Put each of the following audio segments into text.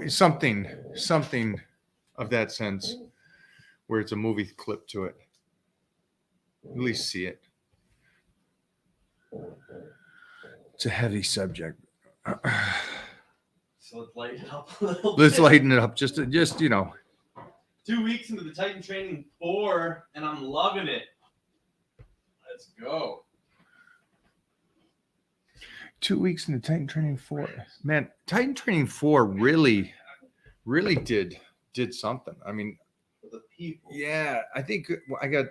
something of that sense where it's a movie clip to it. At least see it. It's a heavy subject. So let's lighten it up a little Let's bit. lighten it up. Just 2 weeks into the Titan Training 4, and I'm loving it. Let's go. 2 weeks into Titan Training 4. Man, Titan Training 4 really did something. I mean, For the people. yeah, I think I got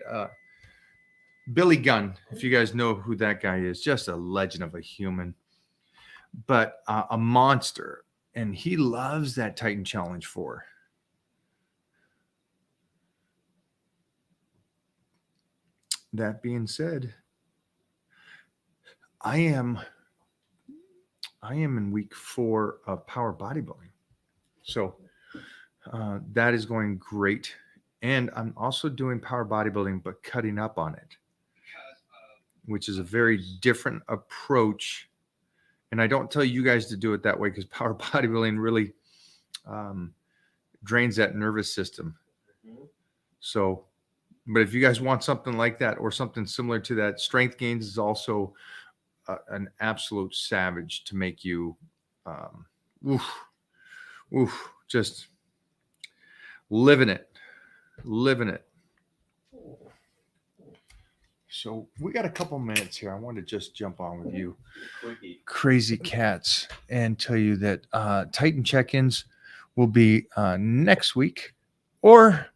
Billy Gunn. If you guys know who that guy is, just a legend of a human, but a monster, and he loves that Titan Challenge 4. That being said, I am in week 4 of power bodybuilding, so that is going great. And I'm also doing power bodybuilding, but cutting up on it, which is a very different approach. And I don't tell you guys to do it that way because power bodybuilding really drains that nervous system. Mhm. So, but if you guys want something like that or something similar to that, Strength Gains is also an absolute savage to make you, just living it. So we got a couple minutes here. I want to just jump on with you, Quickie. crazy cats, and tell you that Titan check-ins will be next week. Or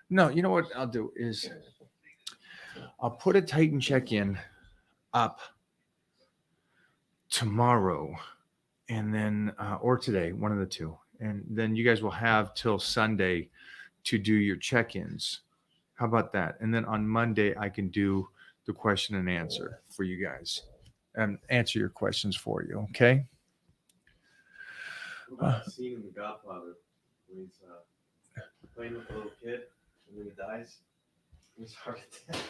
no, you know what I'll do is I'll put a Titan check-in up tomorrow, and then or today, one of the two, and then you guys will have till Sunday to do your check-ins. How about that? And then on Monday I can do the question and answer for you guys and answer your questions for you. Okay. What about the scene in The Godfather when he's playing with a little kid and then he dies? He's heart attack.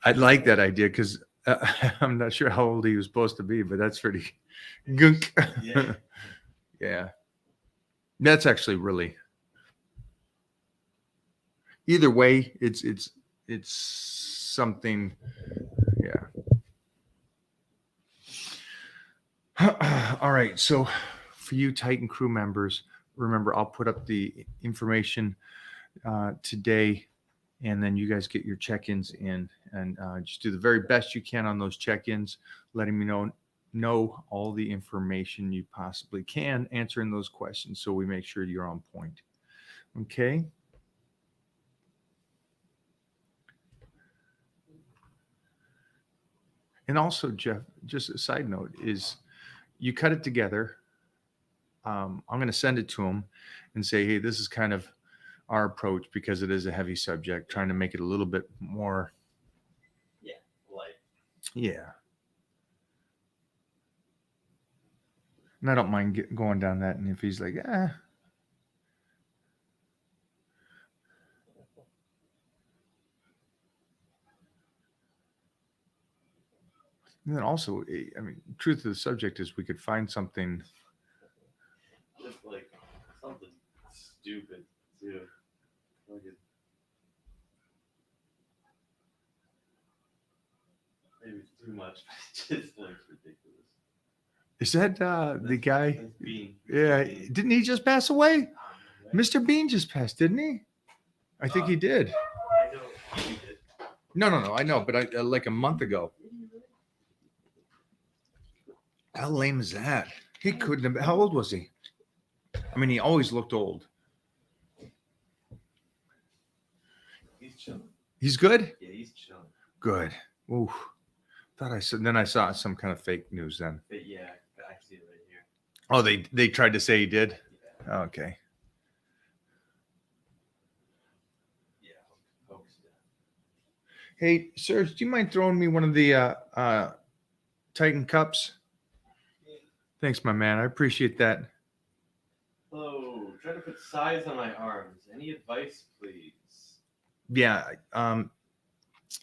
I'd like that idea because I'm not sure how old he was supposed to be, but that's pretty gunk. Yeah. Yeah. That's actually really. Either way, it's something. Yeah. All right. So, for you Titan crew members, remember I'll put up the information today, and then you guys get your check-ins in, and just do the very best you can on those check-ins, letting me know all the information you possibly can, answering those questions so we make sure you're on point. Okay. And also, Jeff, just a side note is you cut it together. I'm going to send it to him and say, hey, this is kind of our approach because it is a heavy subject, trying to make it a little bit more. Yeah, light. Yeah. And I don't mind going down that. And if he's like, and then also, I mean, truth of the subject is we could find something. Just like something stupid too. Like maybe it's too much, but it just looks ridiculous. Is that the guy? That's Bean. Yeah. Bean. Didn't he just pass away? Right? Mr. Bean just passed, didn't he? I think he did. I know he did. No. I know, but like a month ago. How lame is that? He couldn't have. How old was he? I mean, he always looked old. He's chilling. He's good. Yeah, he's chilling. Good. Ooh. Thought I said. Then I saw some kind of fake news. Then. But yeah, I see it right here. Oh, they tried to say he did. Yeah. Okay. Yeah. Focus down. Hey, Serge, do you mind throwing me one of the Titan cups? Thanks, my man. I appreciate that. Hello. Try to put size on my arms. Any advice, please? Yeah.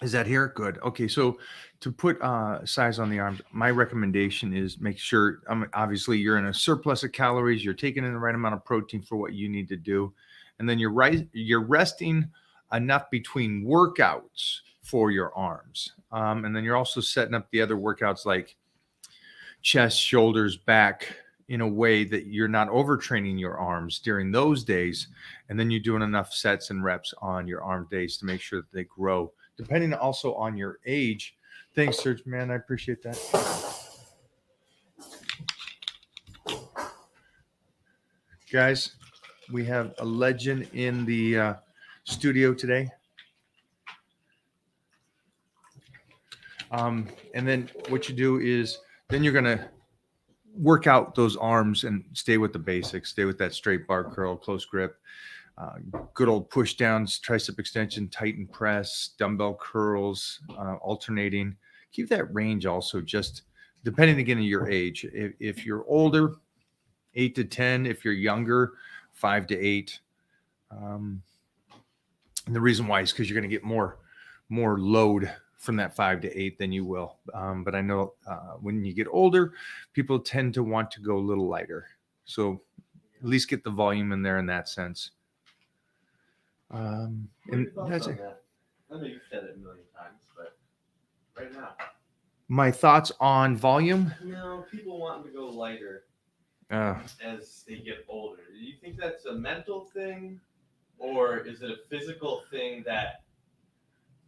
Is that here? Good. Okay, so to put size on the arms, my recommendation is make sure, obviously you're in a surplus of calories, you're taking in the right amount of protein for what you need to do, and then you're resting enough between workouts for your arms, and then you're also setting up the other workouts like chest, shoulders, back in a way that you're not overtraining your arms during those days, and then you're doing enough sets and reps on your arm days to make sure that they grow depending also on your age. Thanks, Serge, man. I appreciate that. Guys, we have a legend in the studio today. And then what you do is then you're going to work out those arms and stay with the basics. Stay with that straight bar curl, close grip, good old push downs, tricep extension, tighten press, dumbbell curls, alternating. Keep that range also, just depending again on your age. If you're older, 8 to 10. If you're younger, 5 to 8. And the reason why is because you're going to get more load from that 5 to 8 than you will. But I know when you get older, people tend to want to go a little lighter. So at least get the volume in there in that sense. And that's it. That? I know you've said it a million times, but right now. My thoughts on volume? No, people wanting to go lighter as they get older. Do you think that's a mental thing, or is it a physical thing that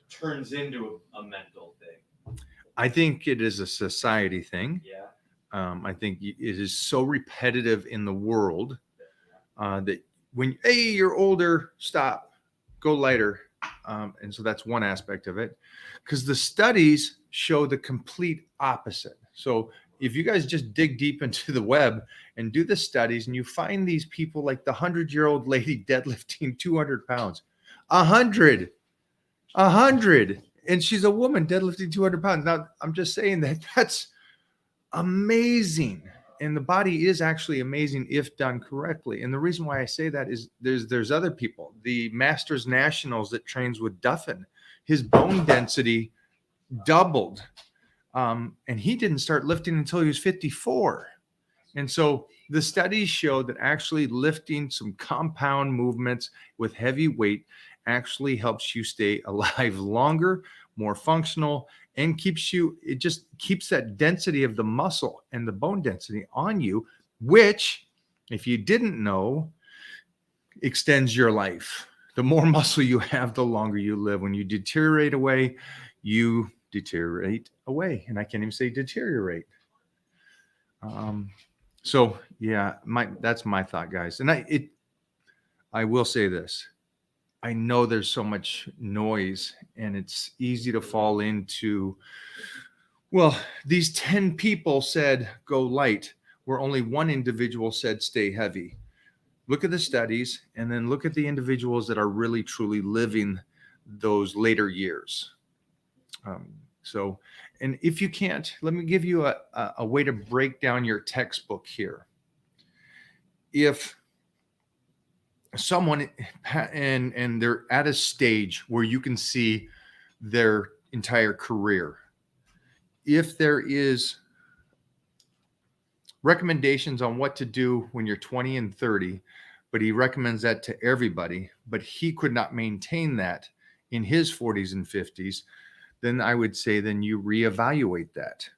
turns into a mental thing? I think it is a society thing. Yeah. I think it is so repetitive in the world that when, hey, you're older, stop, go lighter. And so that's one aspect of it, because the studies show the complete opposite. So if you guys just dig deep into the web and do the studies and you find these people like the 100-year-old lady deadlifting 200 pounds, 100, and she's a woman deadlifting 200 pounds. Now, I'm just saying that's amazing. And the body is actually amazing if done correctly. And the reason why I say that is there's other people. The Masters Nationals that trains with Duffin, his bone density doubled. And he didn't start lifting until he was 54. And so the studies show that actually lifting some compound movements with heavy weight actually helps you stay alive longer, more functional, and it just keeps that density of the muscle and the bone density on you, which, if you didn't know, extends your life. The more muscle you have, the longer you live. When you deteriorate away, you deteriorate away. And I can't even say deteriorate. So yeah, that's my thought, guys. And I will say this. I know there's so much noise and it's easy to fall into, well, these 10 people said go light, where only one individual said stay heavy. Look at the studies and then look at the individuals that are really truly living those later years. And if you can't, let me give you a way to break down your textbook here. If someone and they're at a stage where you can see their entire career, if there is recommendations on what to do when you're 20 and 30, but he recommends that to everybody, but he could not maintain that in his 40s and 50s, then I would say then you reevaluate that.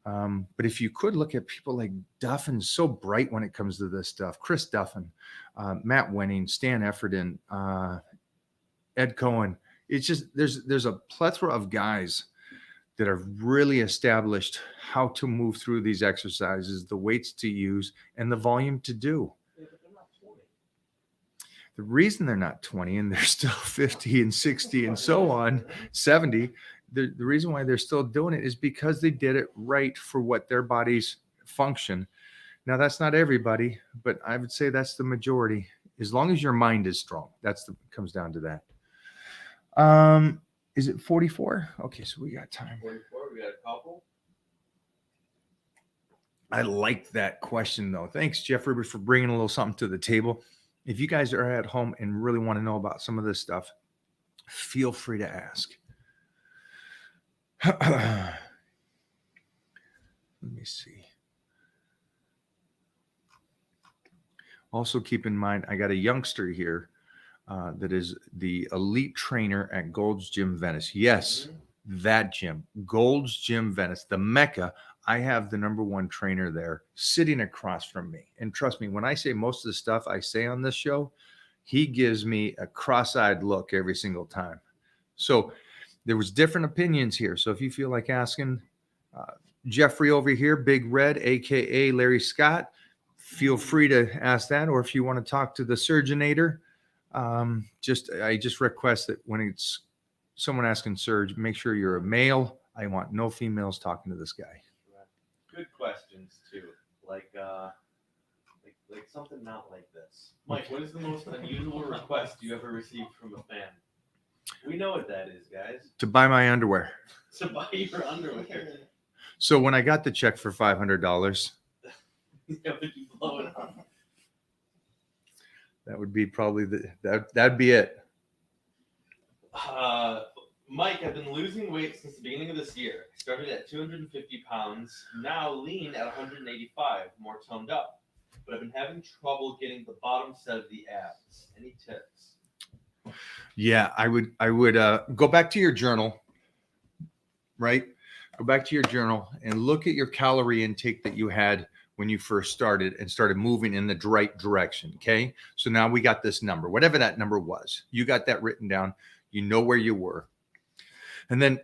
But if you could look at people like Duffin, so bright when it comes to this stuff, Chris Duffin, Matt Wenning, Stan Efferden, Ed Cohen, it's just, there's a plethora of guys that have really established how to move through these exercises, the weights to use, and the volume to do. Yeah, but they're not 20. The reason they're not 20 and they're still 50 and 60 and so on, 70, the reason why they're still doing it is because they did it right for what their bodies function. Now, that's not everybody, but I would say that's the majority. As long as your mind is strong, comes down to that. Is it 44? Okay, so we got time. 44, we got a couple. I like that question, though. Thanks, Jeffrey, for bringing a little something to the table. If you guys are at home and really want to know about some of this stuff, feel free to ask. Let me see. Also, keep in mind, I got a youngster here that is the elite trainer at Gold's Gym Venice. Yes, that gym, Gold's Gym Venice, the Mecca. I have the number one trainer there sitting across from me. And trust me, when I say most of the stuff I say on this show, he gives me a cross-eyed look every single time. So there was different opinions here. So if you feel like asking Jeffrey over here, Big Red, aka Larry Scott, feel free to ask that. Or if you want to talk to the Surgeonator, I just request that when it's someone asking Surge, make sure you're a male. I want no females talking to this guy. Good questions too, like something not like this. Mike, what is the most unusual request you ever received from a fan? We know what that is, guys. To buy my underwear. To buy your underwear. So when I got the check for $500, Yeah, but you blow it up. that would be probably that'd be it. Mike, I've been losing weight since the beginning of this year. I started at 250 pounds, now lean at 185, more toned up. But I've been having trouble getting the bottom set of the abs. Any tips? Yeah, I would go back to your journal, right? Go back to your journal and look at your calorie intake that you had when you first started and started moving in the right direction. Okay. So now we got this number, whatever that number was, you got that written down, you know where you were. And then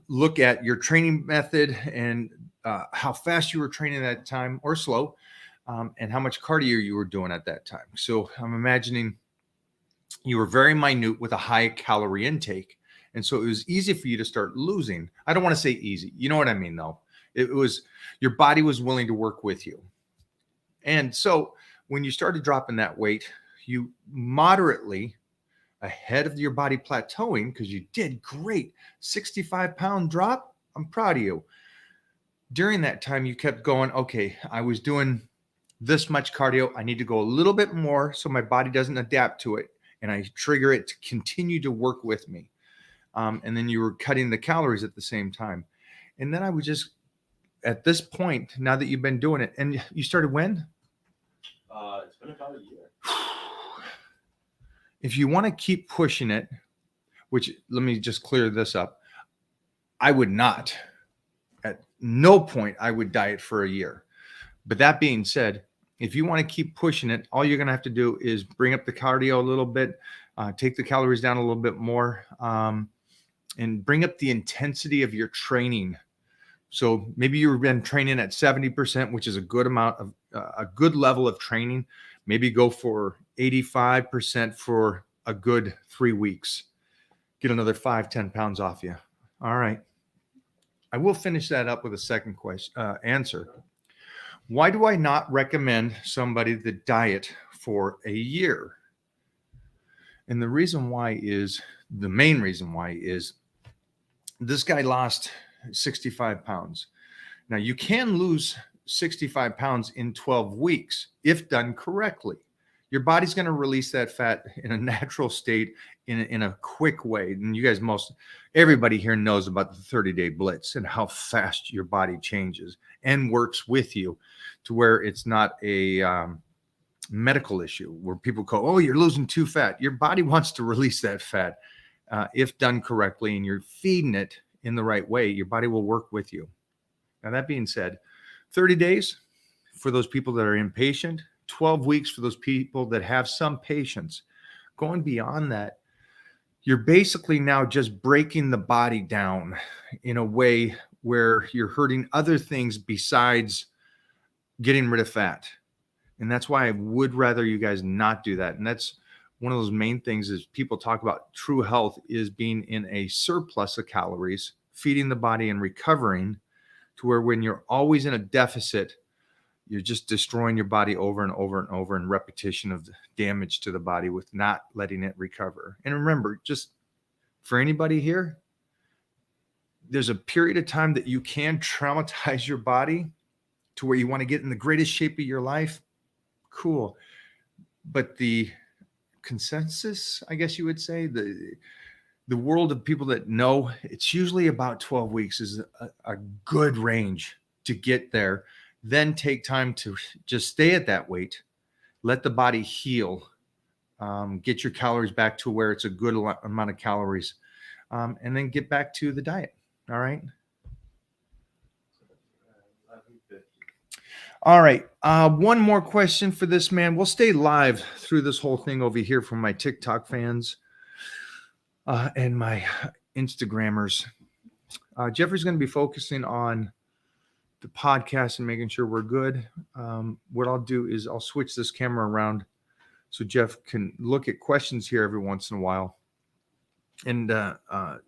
look at your training method and how fast you were training at that time or slow, and how much cardio you were doing at that time. So I'm imagining you were very minute with a high calorie intake. And so it was easy for you to start losing. I don't want to say easy. You know what I mean, though? It was your body was willing to work with you. And so when you started dropping that weight, you moderately ahead of your body plateauing, because you did great. 65-pound drop. I'm proud of you. During that time, you kept going, okay, I was doing this much cardio. I need to go a little bit more so my body doesn't adapt to it. And I trigger it to continue to work with me. And then you were cutting the calories at the same time. And then I would just, at this point, now that you've been doing it, and you started when? It's been about a year. If you want to keep pushing it, which let me just clear this up. I would not, at no point, I would diet for a year. But that being said, if you want to keep pushing it, all you're going to have to do is bring up the cardio a little bit, take the calories down a little bit more, and bring up the intensity of your training. So maybe you've been training at 70%, which is a good amount of a good level of training. Maybe go for 85% for a good 3 weeks. Get another 5-10 pounds off you. All right. I will finish that up with a second question answer. Why do I not recommend somebody to diet for a year? And the main reason why is this guy lost 65 pounds. Now you can lose 65 pounds in 12 weeks if done correctly. Your body's going to release that fat in a natural state in a quick way. And you guys, everybody here knows about the 30-day blitz and how fast your body changes and works with you to where it's not a medical issue where people go, oh, you're losing too fat. Your body wants to release that fat. If done correctly and you're feeding it in the right way, your body will work with you. Now, that being said, 30 days for those people that are impatient, 12 weeks for those people that have some patience. Going beyond that, you're basically now just breaking the body down in a way where you're hurting other things besides getting rid of fat. And that's why I would rather you guys not do that. And that's one of those main things is people talk about true health is being in a surplus of calories, feeding the body and recovering, to where when you're always in a deficit, you're just destroying your body over and over and over in repetition of damage to the body with not letting it recover. And remember, just for anybody here, there's a period of time that you can traumatize your body to where you want to get in the greatest shape of your life. Cool. But the consensus, I guess you would say, the the world of people that know, it's usually about 12 weeks is a good range to get there. Then take time to just stay at that weight, let the body heal, get your calories back to where it's a good amount of calories, and then get back to the diet. All right. All right. One more question for this man. We'll stay live through this whole thing over here from my TikTok fans and my Instagrammers. Jeffrey's going to be focusing on the podcast and making sure we're good. What I'll do is I'll switch this camera around so Jeff can look at questions here every once in a while. And out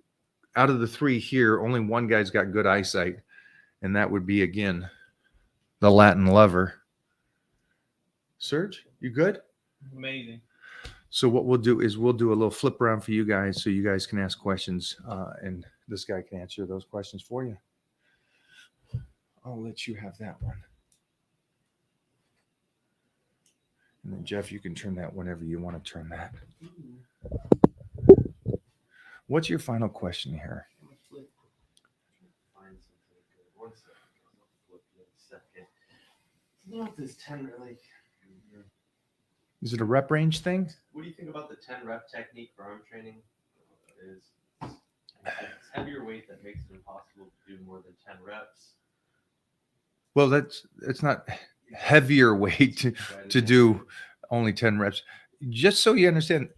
of the three here, only one guy's got good eyesight, and that would be, again, the Latin lover. Serge, you good? Amazing. So what we'll do is we'll do a little flip around for you guys so you guys can ask questions, and this guy can answer those questions for you. I'll let you have that one. And then, Jeff, you can turn that whenever you want to turn that. What's your final question here? This 10 really. Is it a rep range thing? What do you think about the 10 rep technique for arm training? It's heavier weight that makes it impossible to do more than 10 reps. Well, it's not heavier weight to do only 10 reps. Just so you understand,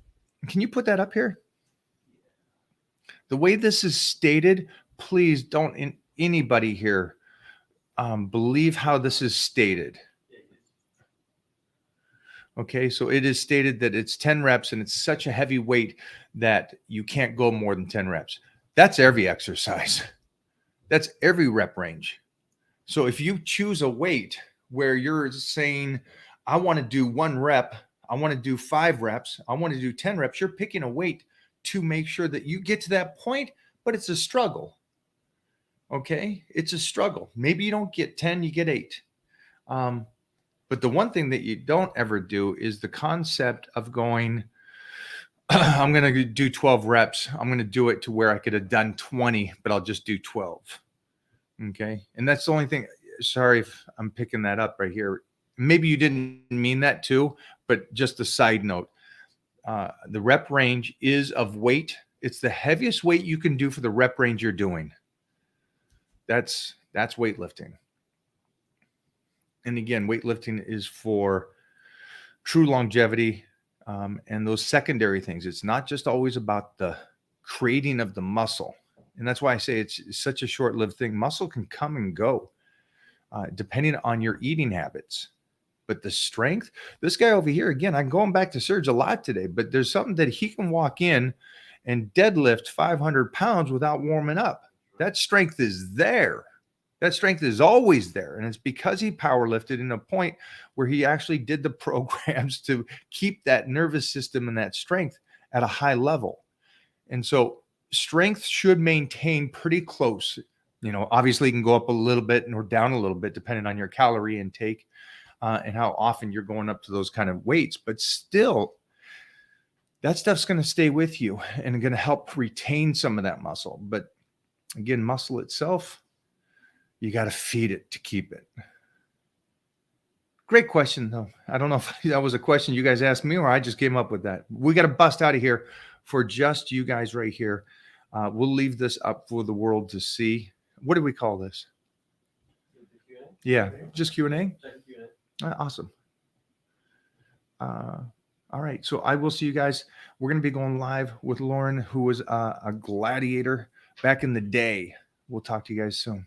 can you put that up here? The way this is stated, please don't anybody here believe how this is stated. Okay, so it is stated that it's 10 reps and it's such a heavy weight that you can't go more than 10 reps. That's every exercise. That's every rep range. So if you choose a weight where you're saying, I want to do 1 rep, I want to do 5 reps, I want to do 10 reps, you're picking a weight to make sure that you get to that point, but it's a struggle. Okay, it's a struggle. Maybe you don't get 10, you get 8. But the one thing that you don't ever do is the concept of going, I'm going to do 12 reps. I'm going to do it to where I could have done 20, but I'll just do 12. Okay. And that's the only thing. Sorry if I'm picking that up right here. Maybe you didn't mean that too, but just a side note. The rep range is of weight. It's the heaviest weight you can do for the rep range you're doing. That's weightlifting. And again, weightlifting is for true longevity and those secondary things. It's not just always about the creating of the muscle. And that's why I say it's such a short-lived thing. Muscle can come and go depending on your eating habits. But the strength, this guy over here, again, I'm going back to Serge a lot today, but there's something that he can walk in and deadlift 500 pounds without warming up. That strength is there. That strength is always there. And it's because he power lifted in a point where he actually did the programs to keep that nervous system and that strength at a high level. And so strength should maintain pretty close. You know, obviously you can go up a little bit or down a little bit depending on your calorie intake and how often you're going up to those kind of weights. But still, that stuff's going to stay with you and going to help retain some of that muscle. But again, muscle itself, you got to feed it to keep it. Great question, though. I don't know if that was a question you guys asked me or I just came up with that. We got to bust out of here for just you guys right here. We'll leave this up for the world to see. What do we call this? Yeah, just Q&A? Awesome. All right, so I will see you guys. We're going to be going live with Lauren, who was a gladiator back in the day. We'll talk to you guys soon.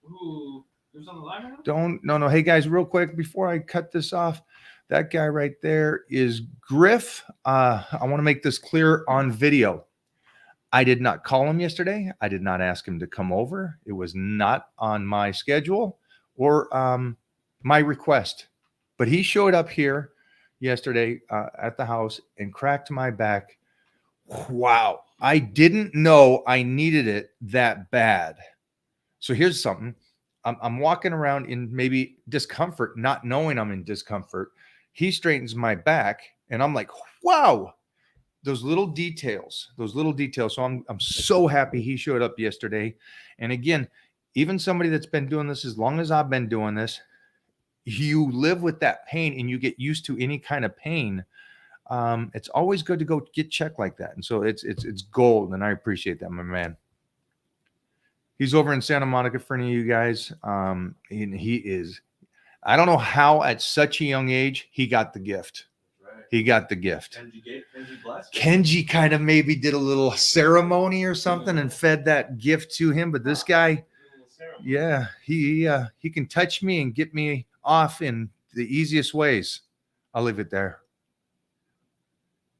Ooh, who's on the line right now? No. Hey guys, real quick before I cut this off, that guy right there is Griff. I want to make this clear on video. I did not call him yesterday. I did not ask him to come over. It was not on my schedule or my request. But he showed up here yesterday at the house and cracked my back. Wow. I didn't know I needed it that bad. So here's something. I'm walking around in maybe discomfort, not knowing I'm in discomfort. He straightens my back and I'm like, wow, those little details. So I'm so happy he showed up yesterday. And again, even somebody that's been doing this as long as I've been doing this, you live with that pain and you get used to any kind of pain. It's always good to go get checked like that. And so it's gold. And I appreciate that, my man. He's over in Santa Monica for any of you guys. And he is, I don't know how at such a young age he got the gift. Right. He got the gift. Kenji blessed. Kenji kind of maybe did a little ceremony or something and fed that gift to him. But this guy, yeah, he can touch me and get me off in the easiest ways. I'll leave it there.